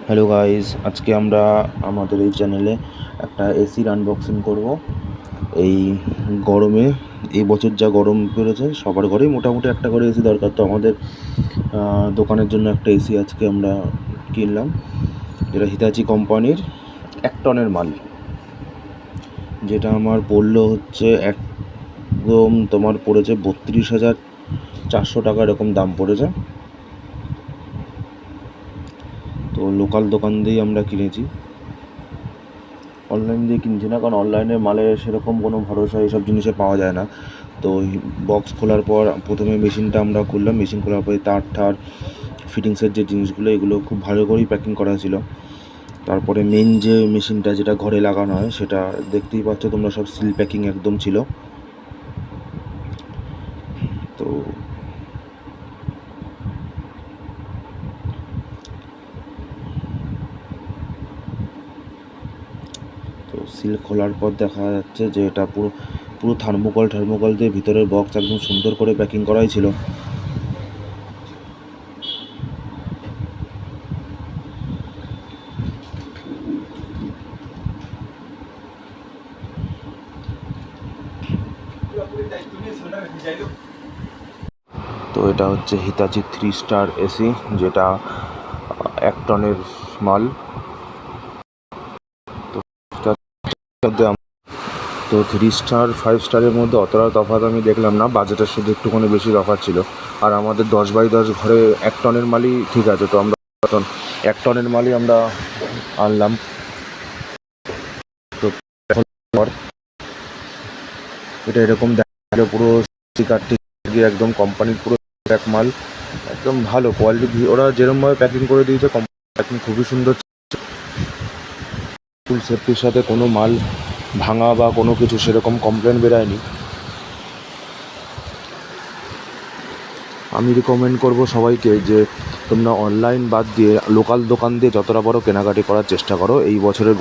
Hello guys, আজকে আমরা আমাদের এই চ্যানেলে একটা এসির আনবক্সিং করব। এই গরমে এই বছর যা গরম পড়েছে, সবার ঘরেই মোটামুটি একটা করে এসি দরকার। তো আমাদের দোকানের জন্য একটা এসি আজকে আমরা কিনলাম, যেটা হিতাচি কোম্পানির 1 টনের মাল। যেটা আমার পড়লো হচ্ছে একদম তোমার পড়েছে 32,400 টাকা, এরকম দাম পড়েছে। তো লোকাল দোকান দিয়েই আমরা কিনেছি, অনলাইন দিয়ে কিনছি না, কারণ অনলাইনে মালে সেরকম কোনো ভরসা এইসব জিনিসে পাওয়া যায় না। তো বক্স খোলার পর প্রথমে মেশিনটা আমরা খুললাম, মেশিন খোলার পরে তার ফিটিংসের যে জিনিসগুলো, এগুলো খুব ভালো করেই প্যাকিং করা ছিল। তারপরে মেন যে মেশিনটা যেটা ঘরে লাগানো হয়, সেটা দেখতেই পাচ্ছ তোমরা, সব সিল প্যাকিং একদম ছিল। তো তো সিল খোলার পর দেখা যাচ্ছে যে এটা পুরো পুরো থার্মোকল দিয়ে ভিতরের বক্স একদম সুন্দর করে প্যাকিং করাই ছিল। তো এটা হচ্ছে হিতাচি 3 স্টার এসি, যেটা 1 টনের মাল। তো 3 স্টার 5 স্টারের মধ্যে অতটা তফাৎ আমি দেখলাম না, বাজেটের শুধু একটুখানি বেশি তফাৎ ছিল। আর আমাদের 10x10 ঘরে 1 টনের মালই ঠিক আছে, তো আমরা 1 টনের মালই আমরা আনলাম। তো এখন এটা এরকম দেখা পুরো স্টিকারটি একদম কোম্পানির পুরো এক মাল, একদম ভালো কোয়ালিটি। ওরা যেরকমভাবে প্যাকিং করে দিয়েছে, প্যাকিং খুবই সুন্দর, ফুল সেফটির সাথে, কোনো মাল ভাঙা বা কোনো কিছু সেরকম কমপ্লেন বেরোয়নি। আমি রিকমেন্ড করব সবাইকে যে তোমরা অনলাইন বাদ দিয়ে লোকাল দোকান দিয়ে যতটা বড় কেনাকাটি করার চেষ্টা করো। এই বছরের